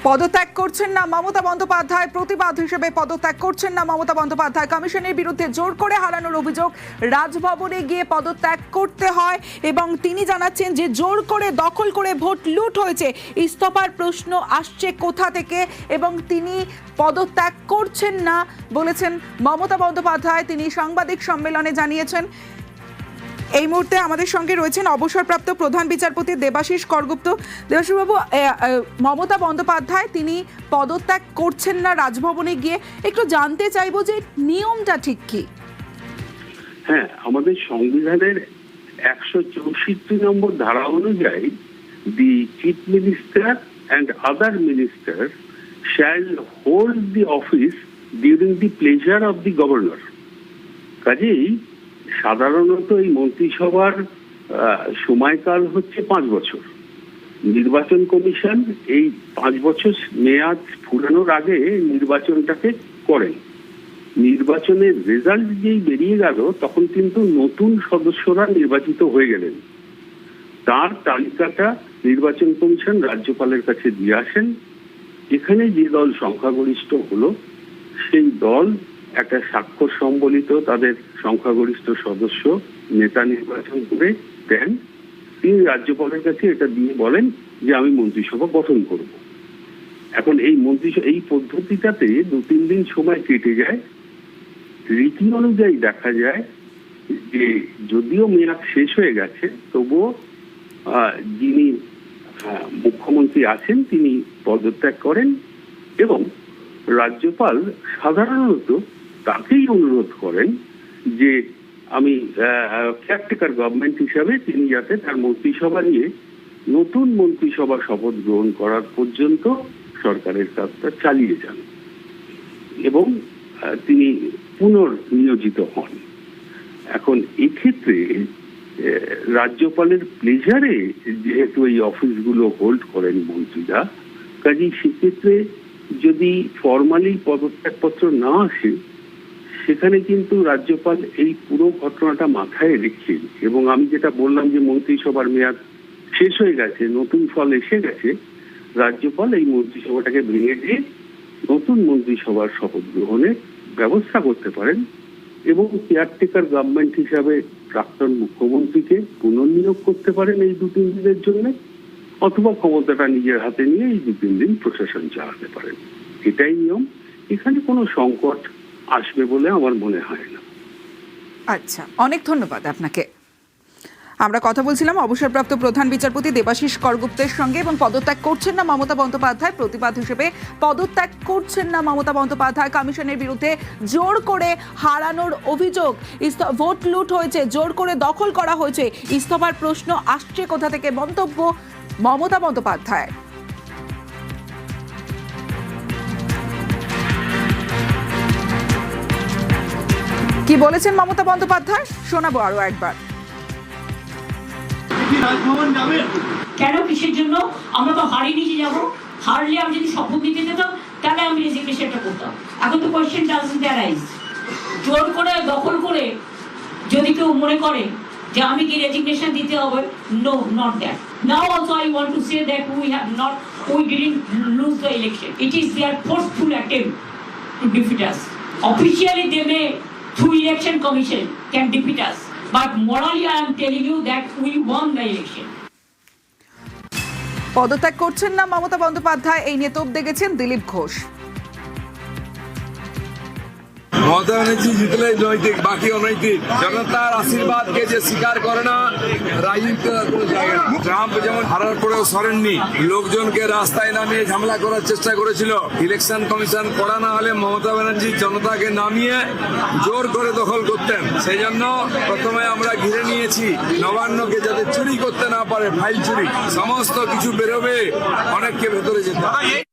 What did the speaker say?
পদত্যাগ করছেন না মমতা বন্দ্যোপাধ্যায়, প্রতিবাদ হিসেবে পদত্যাগ করছেন না মমতা বন্দ্যোপাধ্যায়। কমিশনের বিরুদ্ধে জোর করে হারানোর অভিযোগ, রাজভবনে গিয়ে পদত্যাগ করতে হয় এবং তিনি জানাচ্ছেন যে জোর করে দখল করে ভোট লুট হয়েছে। ইস্তফার প্রশ্ন আসছে কোথা থেকে এবং তিনি পদত্যাগ করছেন না বলেছেন মমতা বন্দ্যোপাধ্যায়। তিনি সাংবাদিক সম্মেলনে জানিয়েছেন। এই মুহূর্তে আমাদের সঙ্গে রয়েছেন অবসরপ্রাপ্ত প্রধান বিচারপতি দেবাশিস করগুপ্ত। দেবাশিস বাবু, মমতা বন্দ্যোপাধ্যায় তিনি পদত্যাগ করছেন না রাজভবনে গিয়ে, একটু জানতে চাইবো যে নিয়মটা ঠিক কি? হ্যাঁ, আমাদের সংবিধানের 164 নম্বর ধারা অনুযায়ী the chief minister and other minister shall hold the office during the pleasure of the governor. কাজেই সাধারণত এই মন্ত্রিসভার সময়কাল হচ্ছে 5 বছর। নির্বাচন কমিশন এই 5 বছর মেয়াদ ফুরানোর আগে নির্বাচনটাকে করেন। নির্বাচনের রেজাল্ট যেই বেরিয়ে গেল তখন কিন্তু নতুন সদস্যরা নির্বাচিত হয়ে গেলেন। তার তালিকাটা নির্বাচন কমিশন রাজ্যপালের কাছে দিয়ে আসেন। এখানে যে দল সংখ্যাগরিষ্ঠ হলো সেই দল একটা স্বাক্ষর সম্বলিত তাদের সংখ্যাগরিষ্ঠ সদস্য নেতা নির্বাচন করে দেন। তিনি রাজ্যপালের কাছে এটা দিয়ে বলেন যে আমি মন্ত্রিসভা গঠন করব। এখন এই পদ্ধতিটাতে 2-3 দিন সময় কেটে যায়। রীতি অনুযায়ী দেখা যায় যে যদিও মেয়াদ শেষ হয়ে গেছে তবুও যিনি মুখ্যমন্ত্রী আছেন তিনি পদত্যাগ করেন এবং রাজ্যপাল সাধারণত তাকেই অনুরোধ করেন যে আমি কেয়ারটেকার গভর্নমেন্ট হিসাবে তিনি যাতে তার মন্ত্রিসভা নিয়ে নতুন মন্ত্রিসভা শপথ গ্রহণ করার পর্যন্ত সরকারের কাজটা চালিয়ে যান এবং তিনি পুনর্নিয়োজিত হন। এখন এক্ষেত্রে রাজ্যপালের প্লেজারে যেহেতু এই অফিসগুলো হোল্ড করেন মন্ত্রীরা, কাজেই সেক্ষেত্রে যদি ফর্মালি পদত্যাগপত্র না আসে সেখানে কিন্তু রাজ্যপাল এই পুরো ঘটনাটা মাথায় রেখে এবং আমি যেটা বললাম যে মন্ত্রিসভার মেয়াদ শেষ হয়ে গেছে, নতুন ফল এসে গেছে, রাজ্যপাল এই মন্ত্রিসভাটাকে ভেঙে দিয়ে নতুন মন্ত্রিসভার শপথ গ্রহণের ব্যবস্থা করতে পারেন এবং কেয়ারটেকার গভর্নমেন্ট হিসাবে প্রাক্তন মুখ্যমন্ত্রীকে পুনর্নিয়োগ করতে পারেন এই 2-3 দিনের জন্য, অথবা ক্ষমতাটা নিজের হাতে নিয়ে এই 2-3 দিন প্রশাসন চালাতে পারেন। এটাই নিয়ম। এখানে কোনো সংকট আসবে বলে আমার মনে হয় না। আচ্ছা, অনেক ধন্যবাদ আপনাকে। আমরা কথা বলছিলাম অবসরপ্রাপ্ত প্রধান বিচারপতি দেবাশিস করগুপ্তের সঙ্গে এবং পদত্যাগ করছেন না মমতা বন্দ্যোপাধ্যায়, প্রতিবাদ হিসেবে পদত্যাগ করছেন না মমতা বন্দ্যোপাধ্যায়। কমিশনের বিরুদ্ধে জোর করে হারানোর অভিযোগ, ভোট লুট হয়েছে, জোর করে দখল করা হয়েছে, ইস্তফার প্রশ্ন আসছে কোথা থেকে, মন্তব্য মমতা বন্দ্যোপাধ্যায়। কি বলেছেন মমতা বন্দ্যোপাধ্যায় শোনাবো আরো একবার। কেন, কিসের জন্য? আমরা তো হারিয়ে নিচে যাবো। হারলে আমি যদি শপথ নিতে যেতাম তাহলে আমি রেজিগনেশনটা করতাম। এখন তো কোয়েশ্চেন ডাজন্ট অ্যারাইজ। জোর করে দখল করে যদি কেউ মনে করে যে আমি কি রেজিগনেশন দিতে হবে, no, not that. Now also I want to say that we didn't lose the election. It is their forceful attempt to defeat us. Officially they may, through election commission, can defeat us. But morally I am telling you that we won the election. পদত্যাগ করছেন না মমতা বন্দ্যোপাধ্যায়, এই নিয়ে তোপ দেখেছেন দিলীপ ঘোষ। মমতা ব্যানার্জি জিতলে নৈতিক, বাকি অনৈতিক। জনতার আশীর্বাদকে যে স্বীকার করে না, রাজনীতির কোনো জায়গা নেই। ট্রাম্প যেমন হারার পরেও সরেননি, লোকজনকে রাস্তায় নামিয়ে ঝামেলা করার চেষ্টা করেছিল। ইলেকশন কমিশন করা না হলে মমতা ব্যানার্জি জনতাকে নামিয়ে জোর করে দখল করতেন। সেই জন্য প্রথমে আমরা ঘিরে নিয়েছি নবান্নকে, যাতে চুরি করতে না পারে, ফাইল চুরি, সমস্ত কিছু বেরোবে, অনেককে ভেতরে যেতে হবে।